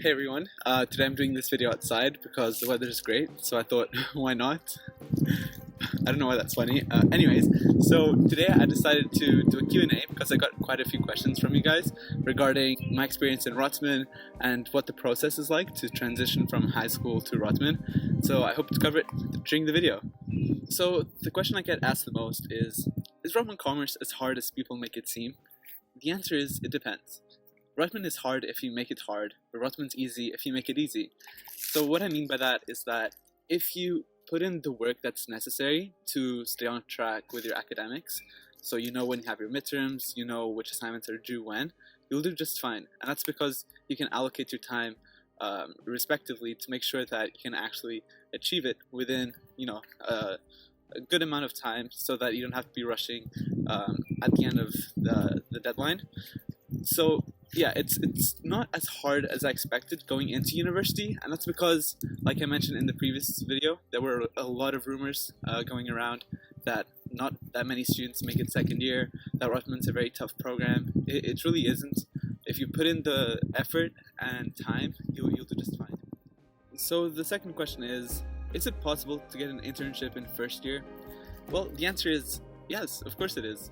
Hey everyone, today I'm doing this video outside because the weather is great, so I thought, why not? I don't know why that's funny. Anyways, so today I decided to do a Q&A because I got quite a few questions from you guys regarding my experience in Rotman and what the process is like to transition from high school to Rotman. So I hope to cover it during the video. So the question I get asked the most is Rotman Commerce as hard as people make it seem? The answer is, it depends. Rotman is hard if you make it hard, but Rotman's easy if you make it easy. So what I mean by that is that if you put in the work that's necessary to stay on track with your academics, so you know when you have your midterms, you know which assignments are due when, you'll do just fine. And that's because you can allocate your time respectively to make sure that you can actually achieve it within, a good amount of time so that you don't have to be rushing at the end of the deadline. So yeah, it's not as hard as I expected going into university, and that's because, like I mentioned in the previous video, there were a lot of rumors going around that not that many students make it second year, that Rotman's a very tough program. It really isn't. If you put in the effort and time, you'll do just fine. So the second question is it possible to get an internship in first year? Well, the answer is yes, of course it is.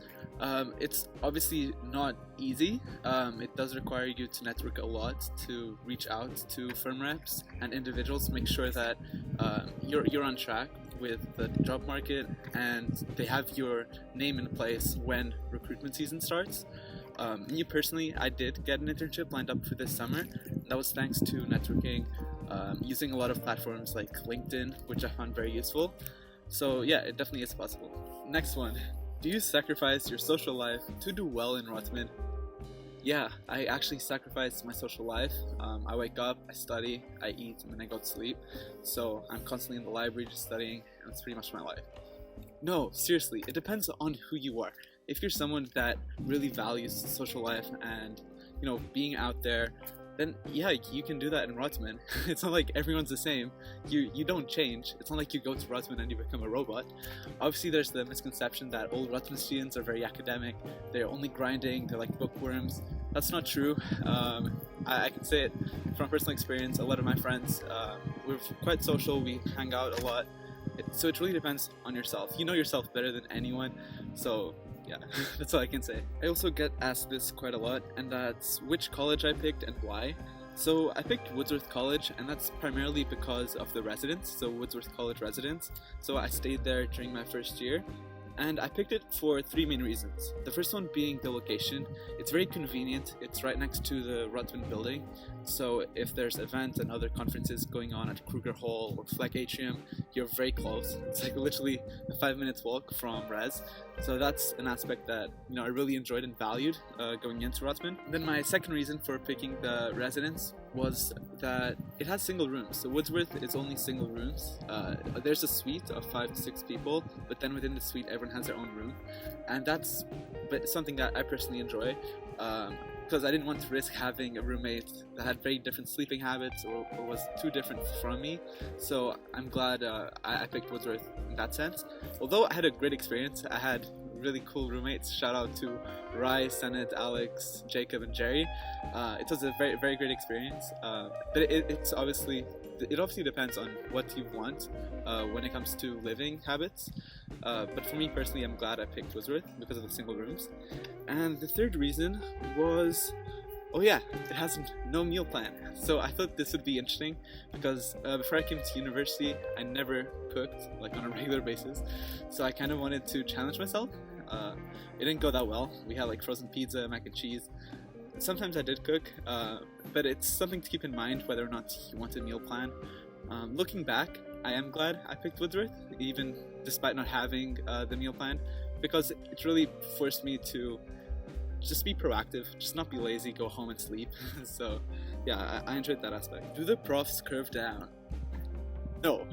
It's obviously not easy. It does require you to network a lot, to reach out to firm reps and individuals to make sure that you're on track with the job market and they have your name in place when recruitment season starts. Me personally, I did get an internship lined up for this summer. That was thanks to networking, using a lot of platforms like LinkedIn, which I found very useful. So yeah, it definitely is possible. Next one. Do you sacrifice your social life to do well in Rotman? Yeah, I actually sacrifice my social life. I wake up, I study, I eat, and then I go to sleep. So I'm constantly in the library just studying, and it's pretty much my life. No, seriously, it depends on who you are. If you're someone that really values social life and, being out there, then yeah, you can do that in Rotman. It's not like everyone's the same. You don't change. It's not like you go to Rotman and you become a robot. Obviously, there's the misconception that all Rotman students are very academic. They're only grinding. They're like bookworms. That's not true. I can say it from personal experience. A lot of my friends, we're quite social. We hang out a lot. So it really depends on yourself. You know yourself better than anyone. So yeah, that's all I can say. I also get asked this quite a lot, and that's which college I picked and why. So I picked Wordsworth College, and that's primarily because of the residence, so Wordsworth College residence. So I stayed there during my first year, and I picked it for three main reasons. The first one being the location. It's very convenient. It's right next to the Rotman building, so if there's events and other conferences going on at Kruger Hall or Fleck Atrium, you're very close. It's like literally a 5 minutes walk from Res. So that's an aspect that I really enjoyed and valued going into Rotman. Then my second reason for picking the residence was that it has single rooms. So Wordsworth is only single rooms. There's a suite of 5 to 6 people, but then within the suite everyone has their own room, and that's something that I personally enjoy. Because I didn't want to risk having a roommate that had very different sleeping habits or was too different from me. So I'm glad I picked Wordsworth in that sense. Although I had a great experience, I had really cool roommates. Shout out to Rai, Senate, Alex, Jacob, and Jerry. It was a very, very great experience. But it obviously depends on what you want when it comes to living habits. But for me personally, I'm glad I picked Wordsworth because of the single rooms. And the third reason was, it has no meal plan. So I thought this would be interesting because before I came to university, I never cooked on a regular basis. So I kind of wanted to challenge myself. It didn't go that well. We had frozen pizza, mac and cheese. Sometimes I did cook, but it's something to keep in mind whether or not you want a meal plan. Looking back, I am glad I picked Wordsworth, even despite not having the meal plan, because it really forced me to just be proactive, just not be lazy, go home and sleep. So yeah, I enjoyed that aspect. Do the profs curve down? No.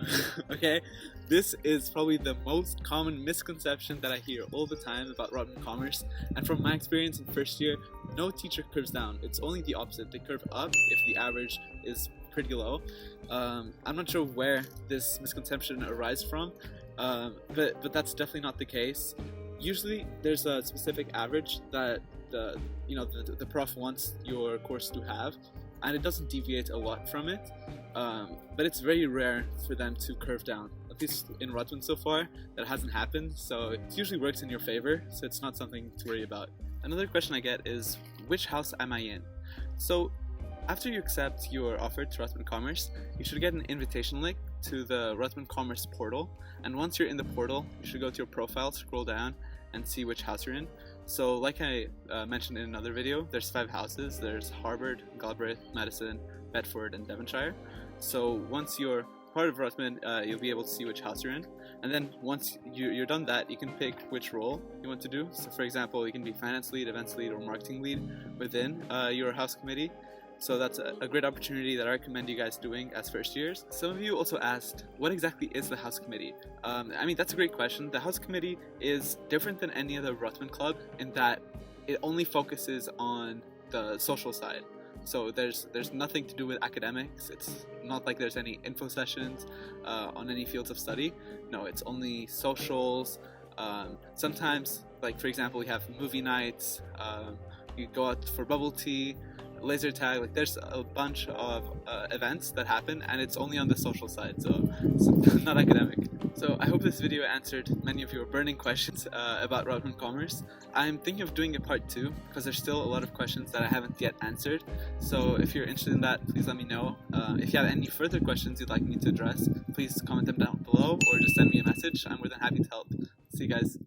Okay, this is probably the most common misconception that I hear all the time about Rotman Commerce, and from my experience in first year, no teacher curves down. It's only the opposite. They curve up if the average is pretty low. I'm not sure where this misconception arises from, but that's definitely not the case. Usually there's a specific average that the prof wants your course to have, and it doesn't deviate a lot from it, but it's very rare for them to curve down. At least in Rotman so far, that hasn't happened, so it usually works in your favor, so it's not something to worry about. Another question I get is, which house am I in? So after you accept your offer to Rotman Commerce, you should get an invitation link to the Rotman Commerce portal, and once you're in the portal, you should go to your profile, scroll down, and see which house you're in. So like I mentioned in another video, there's 5 houses. There's Harvard, Galbraith, Madison, Bedford, and Devonshire. So once you're part of Rotman, you'll be able to see which house you're in, and then once you're done that, you can pick which role you want to do. So for example, you can be finance lead, events lead, or marketing lead within your house committee. So that's a great opportunity that I recommend you guys doing as first years. Some of you also asked, what exactly is the house committee? I mean, that's a great question. The house committee is different than any other Rotman club in that it only focuses on the social side. So there's nothing to do with academics. It's not like there's any info sessions on any fields of study. No, it's only socials. Sometimes, like for example, we have movie nights. You go out for bubble tea, laser tag. Like there's a bunch of events that happen, and it's only on the social side, so it's not academic. So I hope this video answered many of your burning questions about Rotman Commerce. I'm thinking of doing a part 2 because there's still a lot of questions that I haven't yet answered. So if you're interested in that, please let me know. If you have any further questions you'd like me to address, please comment them down below or just send me a message. I'm more than happy to help. See you guys.